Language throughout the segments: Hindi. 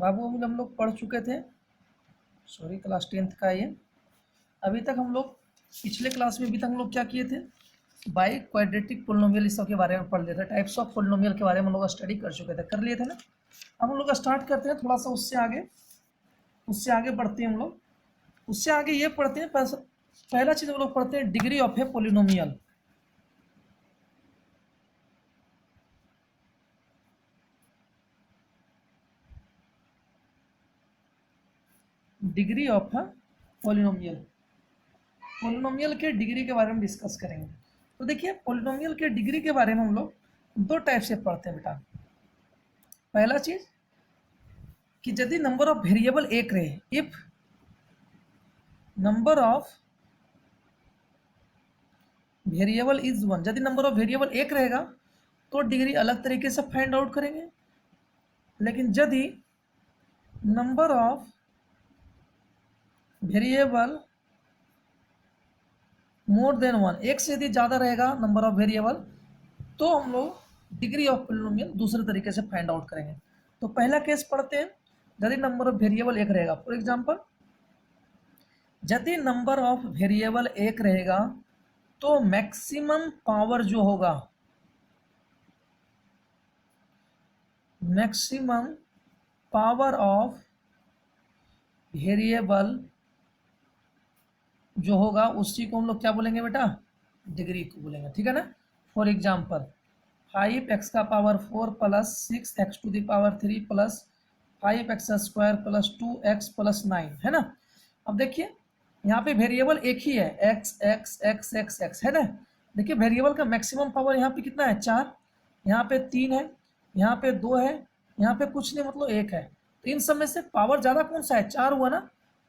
बाबू अभी हम लोग पढ़ चुके थे, सॉरी क्लास 10th का ये। अभी तक हम लोग पिछले क्लास में अभी तक हम लोग क्या किए थे, बाई क्वाड्रेटिक पोलिनोमियल इस सब के बारे में पढ़ लिए थे, टाइप्स ऑफ पोलिनोमियल के बारे में हम लोग स्टडी कर चुके थे, कर लिए थे ना। अब हम लोग स्टार्ट करते हैं थोड़ा सा उससे आगे बढ़ते हैं हम लोग। उससे आगे ये पढ़ते हैं, पहला चीज़ हम लोग पढ़ते हैं degree of A polynomial. Degree of a polynomial, polynomial के डिग्री के बारे में डिस्कस करेंगे। तो देखिए पोलिनोमियल के डिग्री के बारे में हम लोग दो टाइप से पढ़ते हैं बेटा। पहला चीज कि यदि नंबर ऑफ वेरिएबल एक रहे, if number of variable is one, यदि नंबर ऑफ वेरिएबल एक रहेगा तो डिग्री अलग तरीके से फाइंड आउट करेंगे। लेकिन यदि number of variable more than one, एक से यदि ज़्यादा रहेगा नंबर ऑफ वेरिएबल, तो हम लोग डिग्री ऑफ पोलिनोमियल दूसरे तरीके से फाइंड आउट करेंगे। तो पहला केस पढ़ते हैं, यदि नंबर ऑफ वेरिएबल एक रहेगा। फॉर एग्जांपल, यदि नंबर ऑफ वेरिएबल एक रहेगा तो मैक्सिमम पावर जो होगा, मैक्सिमम पावर ऑफ वेरिएबल जो होगा उसी को हम लोग क्या बोलेंगे बेटा, डिग्री को बोलेंगे, ठीक है ना। फॉर एग्जांपल 5x का power 4 plus 6x to the power 3 plus 5x square plus 2x plus 9, है ना। अब देखिए यहाँ पे वेरिएबल एक ही है, x x x x x, है ना। देखिए वेरिएबल का मैक्सिमम पावर यहाँ पे कितना है, 4, यहाँ पे 3 है, यहाँ पे 2 है, यहाँ पे कुछ नहीं, मतलब 1 है। तो इन सब में से पावर ज़्यादा कौन सा है, 4 हुआ ना,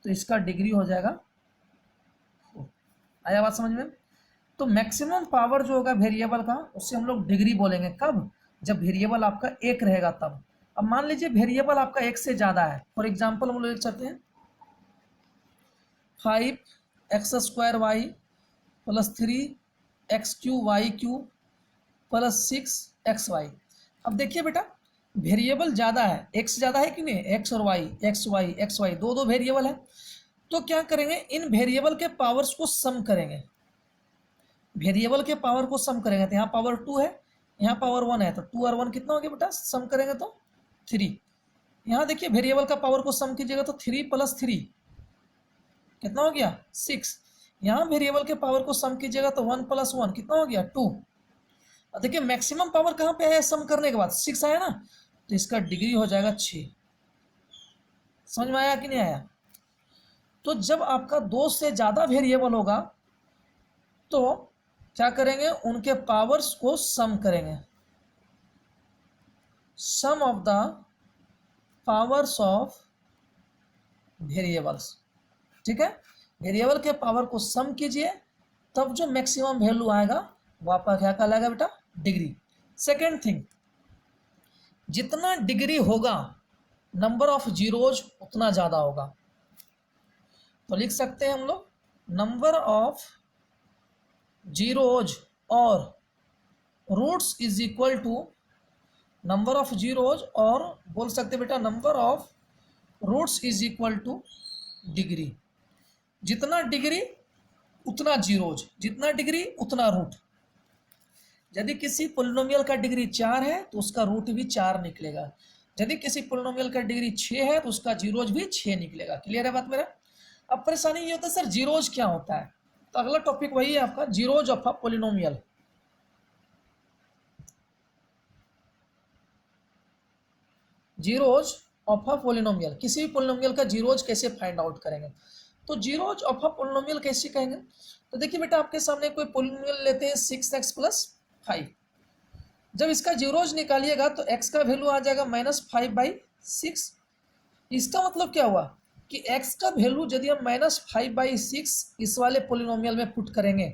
तो इसका डिग्री हो जाएगा। आया बात समझ में। तो मैक्सिमम पावर जो होगा वेरिएबल का उससे हम लोग डिग्री बोलेंगे, कब, जब वेरिएबल आपका एक रहेगा तब। अब मान लीजिए वेरिएबल आपका एक से ज़्यादा है। फॉर एग्जांपल हम लोग लिख सकते हैं 5x square y plus 3x cube y cube plus 6x y. अब देखिए बेटा वेरिएबल ज़्यादा है, एक से ज़्यादा है कि नहीं, एक्स और वाई, एक्स वाई दो दो वेरिएबल है। तो क्या करेंगे, इन वेरिएबल के पावर्स को सम करेंगे, वेरिएबल के पावर को सम करेंगे। तो यहाँ पावर 2 है, यहाँ पावर 1 है, तो 2 और 1 कितना हो गया बेटा, सम करेंगे तो 3। यहाँ देखिए वेरिएबल का पावर को सम कीजिएगा तो 3 प्लस 3 कितना हो गया, 6। यहाँ वेरिएबल के पावर को सम कीजिएगा तो 1 प्लस 1 कितना हो गया, 2। और देखिए मैक्सिमम पावर कहाँ पे है, सम करने के बाद 6 आया ना, तो इसका डिग्री हो जाएगा 6। समझ में आया कि नहीं आया। तो जब आपका 2 से ज़्यादा वेरिएबल होगा तो क्या करेंगे, उनके पावर्स को सम करेंगे, sum of the powers of variables, ठीक है। वेरिएबल के पावर को सम कीजिए, तब जो मैक्सिमम वैल्यू आएगा वो आपका क्या कहलाएगा बेटा, डिग्री। सेकेंड थिंग, जितना डिग्री होगा नंबर ऑफ जीरोज उतना ज़्यादा होगा। तो लिख सकते हैं हम लोग नंबर ऑफ जीरोज और roots is equal to number of zeros, और बोल सकते बेटा number of roots is equal to degree. जितना डिग्री उतना जीरोज, जितना डिग्री उतना रूट। यदि किसी पोलिनोमियल का डिग्री 4 है तो उसका रूट भी 4 निकलेगा। यदि किसी पोलिनोमियल का डिग्री 6 है तो उसका जीरोज भी 6 निकलेगा। क्लियर है बात मेरा। अब परेशानी ये होता है सर जीरोज क्या होता है, तो अगला टॉपिक वही है आपका, zeros of a polynomial. Zeros of a polynomial, किसी भी पोलिनोमियल का जीरोज कैसे फाइंड आउट करेंगे। तो जीरोज ऑफ अ पोलिनोमियल कैसे कहेंगे, तो देखिए बेटा आपके सामने कोई पोलिनोमियल लेते हैं 6x प्लस 5। जब इसका जीरोज निकालिएगा तो x का वैल्यू आ जाएगा -5/6। इसका मतलब क्या हुआ कि x का वैल्यू यदि हम -5/6 इस वाले पोलिनोमियल में पुट करेंगे,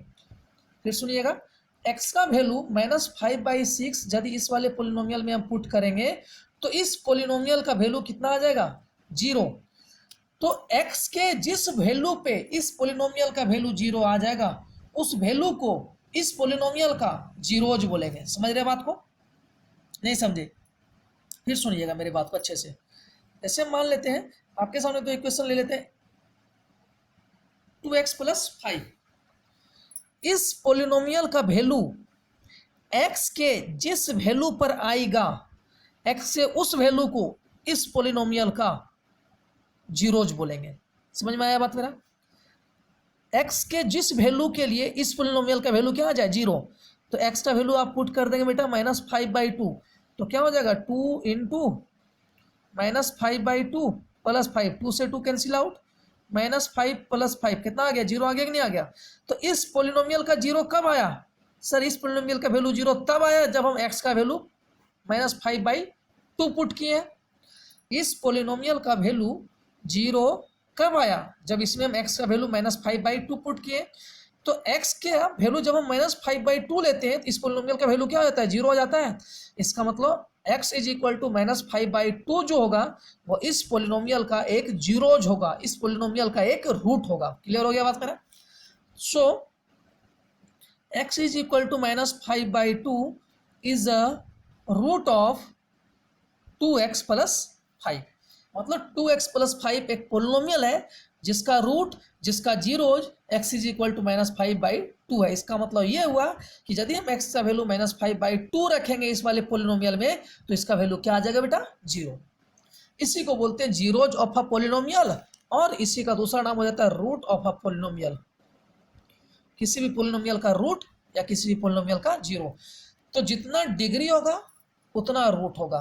फिर सुनिएगा, x का वैल्यू -5/6 यदि इस वाले पोलिनोमियल में हम पुट करेंगे तो इस पोलिनोमियल का वैल्यू कितना आ जाएगा, 0। तो x के जिस वैल्यू पे इस पोलिनोमियल का वैल्यू 0 आ जाएगा, उस वैल्यू को इस पोलिनोमियल का जीरोज बोलेंगे। समझ रहे बात को, नहीं समझे, फिर सुनिएगा मेरी बात को अच्छे से। जैसे हम मान लेते हैं आपके सामने तो इक्वेशन ले लेते हैं 2x + 5। इस पोलिनोमियल का वैल्यू x के जिस वैल्यू पर आएगा, x से उस वैल्यू को इस पोलिनोमियल का जीरोज बोलेंगे। समझ में आया बात मेरा? x के जिस वैल्यू के लिए इस पोलिनोमियल का वैल्यू क्या आ जाए, जीरो, तो x का वैल्यू आप पुट कर देंगे बेटा -5/2, तो क्या हो जाएगा 2 × -5/2 + 5, 2 से 2 कैंसिल आउट, -5 + 5 कितना आ गया, जीरो आ गया कि नहीं आ गया? तो इस पोलिनोमियल का जीरो कब आया सर? इस पोलिनोमियल का वैल्यू जीरो तब आया जब हम x का वैल्यू -5/2 पुट किए। इस पोलिनोमियल का वैल्यू जीरो कब आया? जब इसमें हम x का वैल्यू -5/2 पुट किए। तो x के वैल्यू जब हम -5/2 लेते हैं तो इस पोलिनोमियल का वैल्यू क्या हो जाता है, जीरो हो जाता है। इसका मतलब x = -5/2 जो होगा वो इस पोलिनोमियल का एक जीरोज होगा, इस पोलिनोमियल का एक रूट होगा। क्लियर हो गया बात मेरा? So x = -5/2 is a root of 2x + 5। मतलब 2x + 5 एक पोलिनोमियल है जिसका रूट, जिसका जीरोज x = -5/2 है। इसका मतलब ये हुआ कि यदि हम x का वैल्यू -5/2 रखेंगे इस वाले पोलिनोमियल में तो इसका वैल्यू क्या आ जाएगा बेटा, जीरो। इसी को बोलते हैं जीरोज ऑफ अ पोलिनोमियल, और इसी का दूसरा नाम हो जाता है रूट ऑफ अ पोलिनोमियल। किसी भी पोलिनोमियल का रूट या किसी भी पोलिनोमियल का जीरो। तो जितना डिग्री होगा उतना रूट होगा।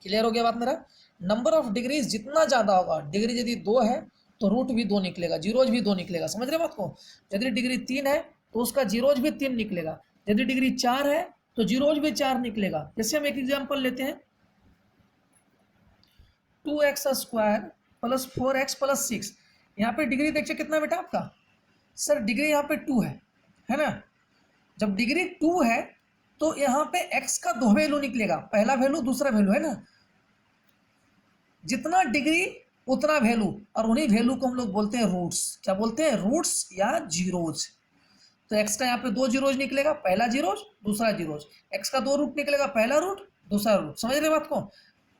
क्लियर हो गया बात मेरा? नंबर ऑफ डिग्रीज जितना ज्यादा होगा, डिग्री यदि 2 है तो रूट भी 2 निकलेगा, जीरोज भी 2 निकलेगा। समझ रहे बात को? यदि डिग्री 3 है तो उसका जीरोज भी 3 निकलेगा। यदि डिग्री 4 है तो जीरोज भी 4 निकलेगा। जैसे हम एक एग्जांपल लेते हैं 2x² + 4x + 6। यहाँ पे डिग्री देखिए कितना बेटा आपका, सर डिग्री यहाँ पे 2 है ना? जब डिग्री 2 है तो यहाँ पे x का 2 वैल्यू निकलेगा, पहला वैल्यू दूसरा वैल्यू, है ना? जितना डिग्री उतना वैल्यू, और उन्हीं वैल्यू को हम लोग बोलते हैं रूट्स। क्या बोलते हैं, रूट्स या जीरोज। तो x का यहाँ पे 2 जीरोज निकलेगा, पहला जीरोज दूसरा जीरोज। x का 2 रूट निकलेगा, पहला रूट दूसरा रूट। समझ रहे बात को?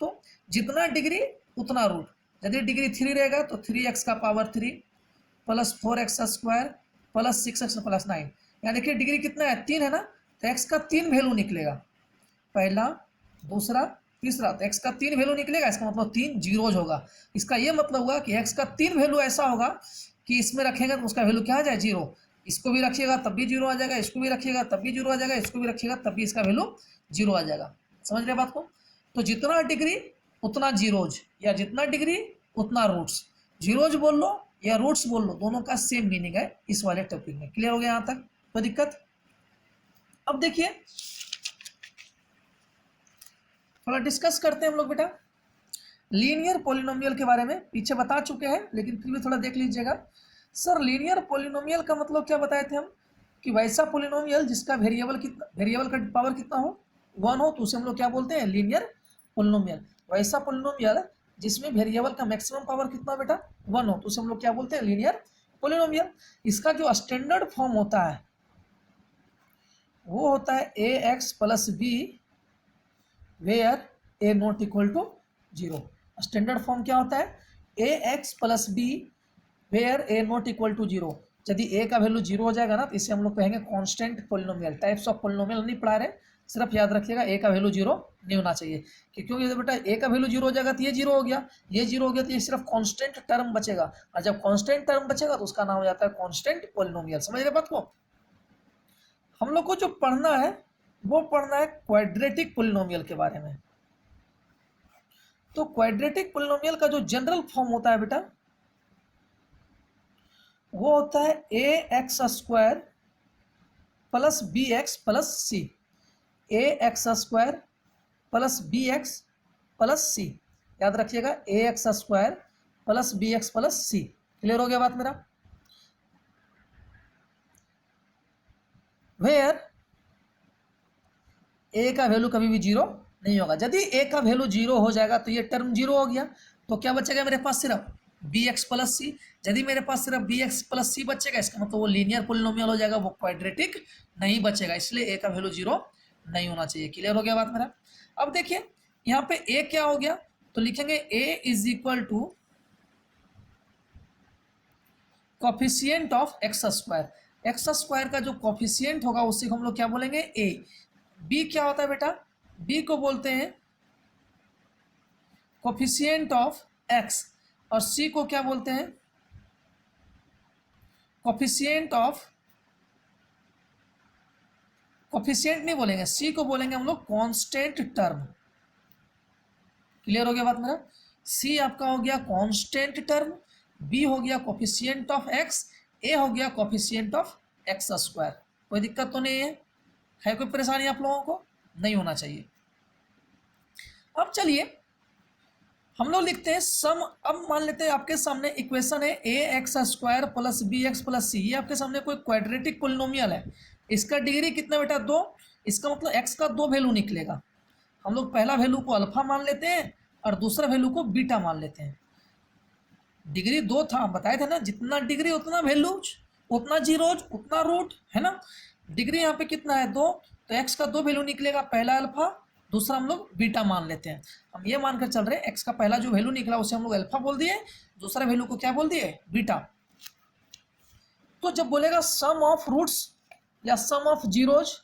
तो जितना डिग्री उतना रूट। यदि डिग्री 3 रहेगा तो 3x का पावर 3 + 4x² + 6x + 9। यहाँ देखिए डिग्री कितना है, 3 है ना? तो x का 3 वैल्यू निकलेगा, पहला दूसरा तीसरा। तो x का 3 वैल्यू निकलेगा, इसका मतलब 3 जीरोज होगा। इसका ये मतलब हुआ कि x का 3 वैल्यू ऐसा होगा कि इसमें रखेगा तो उसका वैल्यू क्या आ जाए, जीरो। इसको भी रखिएगा तब भी जीरो आ जाएगा, इसको भी रखिएगा तब भी जीरो आ जाएगा, इसको भी रखिएगा तब भी इसका वैल्यू जीरो आ जाएगा। समझ रहे बात को? तो जितना डिग्री उतना जीरोज, या जितना डिग्री उतना रूट्स। जीरोज बोल लो या रूट्स बोल लो, दोनों का सेम मीनिंग है इस वाले टॉपिक में। क्लियर हो गया यहाँ तक? कोई दिक्कत? अब देखिए थोड़ा डिस्कस करते हैं हम लोग बेटा लीनियर पॉलिनोमियल के बारे में। पीछे बता चुके हैं लेकिन फिर भी थोड़ा देख लीजिएगा। सर लीनियर पॉलिनोमियल का मतलब क्या बताए थे हम, कि वैसा पॉलिनोमियल जिसका वेरिएबल का पावर कितना हो, 1 हो, तो उसे हम लोग क्या बोलते हैं, लीनियर पॉलिनोमियल। वैसा पॉलिनोमियल जिसमें वेरिएबल का मैक्सिमम पावर कितना बेटा, 1 हो, तो उसे हम लोग क्या बोलते हैं, लीनियर पॉलिनोमियल। इसका जो स्टैंडर्ड फॉर्म होता है वो होता है ax + b where a not equal to 0। Standard form क्या होता है, ax + b where a not equal to 0। यदि a का वैल्यू 0 हो जाएगा ना तो इसे हम लोग कहेंगे constant polynomial. Types of polynomial नहीं पढ़ा रहे, सिर्फ याद रखिएगा a का वैल्यू 0 नहीं होना चाहिए, क्योंकि यदि बेटा a का वैल्यू 0 हो जाएगा तो ये 0 हो गया, ये 0 हो गया तो ये सिर्फ कांस्टेंट टर्म बचेगा, और जब कांस्टेंट टर्म बचेगा तो उसका नाम हो जाता है कांस्टेंट पॉलिनोमियल। समझ रहे बात को? हम लोग को जो पढ़ना है वो पढ़ना है क्वाड्रेटिक पॉलिनोमियल के बारे में। तो क्वाड्रेटिक पॉलिनोमियल का जो जनरल फॉर्म होता है बेटा वो होता है ax² + bx + c। ax² + bx + c, याद रखिएगा ax² + bx + c। क्लियर हो गया बात मेरा? वेयर a का वैल्यू कभी भी 0 नहीं होगा। यदि a का वैल्यू 0 हो जाएगा तो ये टर्म 0 हो गया, तो क्या बचेगा मेरे पास, सिर्फ bx + c। यदि मेरे पास सिर्फ bx + c बचेगा इसका मतलब वो लीनियर पॉलिनोमियल हो जाएगा, वो क्वाड्रेटिक नहीं बचेगा, इसलिए a का वैल्यू 0 नहीं होना चाहिए। क्लियर हो गया बात मेरा? अब देखिए यहाँ पे a क्या हो गया, तो लिखेंगे A is equal to coefficient of X square. X square का जो कोफिशिएंट होगा उसी को हम लोग क्या बोलेंगे, ए। बी क्या होता है बेटा, बी को बोलते हैं कोफिशिएंट ऑफ एक्स, और सी को क्या बोलते हैं, कोफिशिएंट ऑफ, कोफिशिएंट नहीं बोलेंगे, सी को बोलेंगे हम लोग कांस्टेंट टर्म। क्लियर हो गया बात मेरा। सी आपका हो गया कांस्टेंट टर्म, बी हो गया कोफिशिएंट ऑफ एक्स, ए हो गया कोफिशिएंट ऑफ एक्स स्क्वायर। कोई दिक्कत तो नहीं है कोई परेशानी आप लोगों को, नहीं होना चाहिए। अब चलिए हम लोग लिखते हैं सम। अब मान लेते हैं आपके सामने इक्वेशन है A X square plus B X plus C. ये आपके सामने कोई क्वाड्रेटिक पोलिनोमियल है, इसका डिग्री कितना बेटा, 2। इसका मतलब एक्स का 2 वैल्यू निकलेगा। हम लोग पहला वैल्यू को अल्फा मान लेते हैं और दूसरा वैल्यू को बीटा मान लेते हैं। डिग्री 2 था, बताए थे ना, जितना डिग्री उतना वैल्यू, उतना जीरोज उतना रूट, है ना। डिग्री यहाँ पे कितना है, 2, तो एक्स का 2 वैल्यू निकलेगा, पहला अल्फा, दूसरा हम लोग बीटा मान लेते हैं। हम ये मानकर चल रहे हैं एक्स का पहला जो वैल्यू निकला उसे हम लोग अल्फा बोल दिए, दूसरा वैल्यू को क्या बोल दिए, बीटा। तो जब बोलेगा सम ऑफ रूट्स या sum of zeros,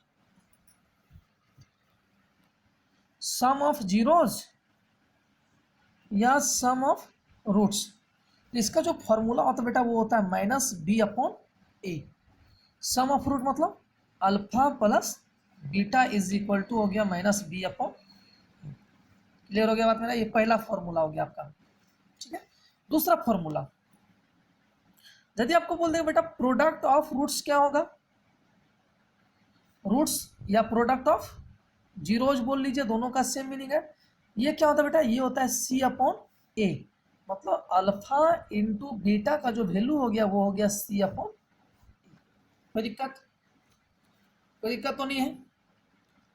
sum of zeros या सम ऑफ रूट्स, इसका जो फॉर्मूला होता है बेटा वो होता है minus B upon A. Sum of root मतलब alpha plus beta is equal to हो गया माइनस बी अपॉन। क्लियर हो गया बात मेरा, ये पहला फॉर्मूला हो गया आपका, ठीक है। दूसरा फॉर्मूला, यदि आपको बोल दें बेटा प्रोडक्ट ऑफ रूट्स क्या होगा, रूट्स या प्रोडक्ट ऑफ जीरोज बोल लीजिए, दोनों का सेम मीनिंग है। ये क्या होता है बेटा, ये होता है सी अपॉन ए, मतलब अल्फा इंटू बीटा का जो वैल्यू हो गया वो हो गया सी अपॉन। कोई दिक्कत, कोई दिक्कत तो नहीं है,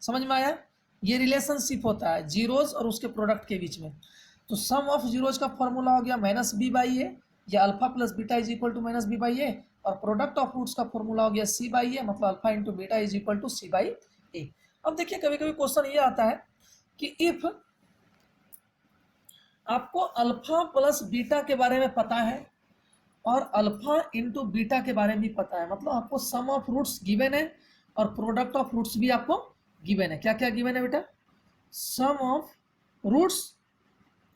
समझ में आया। ये रिलेशनशिप होता है जीरोज और उसके प्रोडक्ट के बीच में। तो सम ऑफ जीरोज का फॉर्मूला हो गया माइनस बी बाई ए, या alpha plus beta is equal to minus B by A, और प्रोडक्ट ऑफ रूट्स का फॉर्मूला हो गया सी बाई ए, मतलब alpha into beta is equal to C by A. अब देखिए कभी कभी क्वेश्चन ये आता है कि इफ आपको अल्फा प्लस बीटा के बारे में पता है और अल्फा इंटू बीटा के बारे में भी पता है, मतलब आपको सम ऑफ रूट्स गिवन है और प्रोडक्ट ऑफ रूट्स भी आपको गिवन है। क्या क्या गिवन है बेटा, sum of roots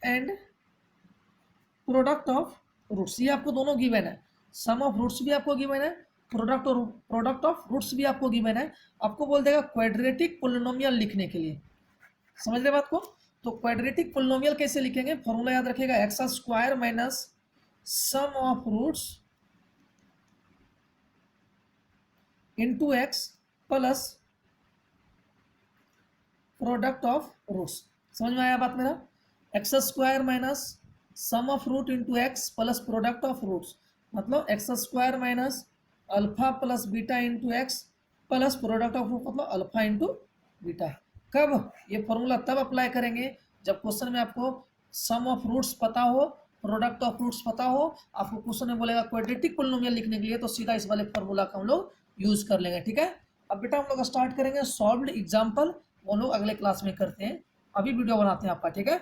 and product of roots, ये आपको दोनों गिवन है। सम ऑफ रूट्स भी आपको गिवन है, प्रोडक्ट ऑफ रूट्स भी आपको गिवन है। आपको बोल देगा क्वाड्रेटिक पोलिनोमियल लिखने के लिए, समझ रहे बात को। तो क्वाड्रेटिक पोलिनोमियल कैसे लिखेंगे, फॉर्मूला याद रखिएगा, X square minus sum of roots into X plus product of roots. समझ में आया बात मेरा, X square minus sum of root into X plus product of roots, मतलब X square minus alpha plus beta into X plus product of root, मतलब अल्फा इंटू बीटा। कब ये फॉर्मूला तब अप्लाई करेंगे जब क्वेश्चन में आपको सम ऑफ रूट्स पता हो, प्रोडक्ट ऑफ रूट्स पता हो। आपको क्वेश्चन में बोलेगा क्वाड्रेटिक पोलिनोमियल लिखने के लिए, तो सीधा इस वाले फॉर्मूला का हम लोग यूज कर लेंगे, ठीक है। अब बेटा हम लोग स्टार्ट करेंगे सॉल्व्ड एग्जाम्पल, वो लोग अगले क्लास में करते हैं, अभी वीडियो बनाते हैं आपका, ठीक है।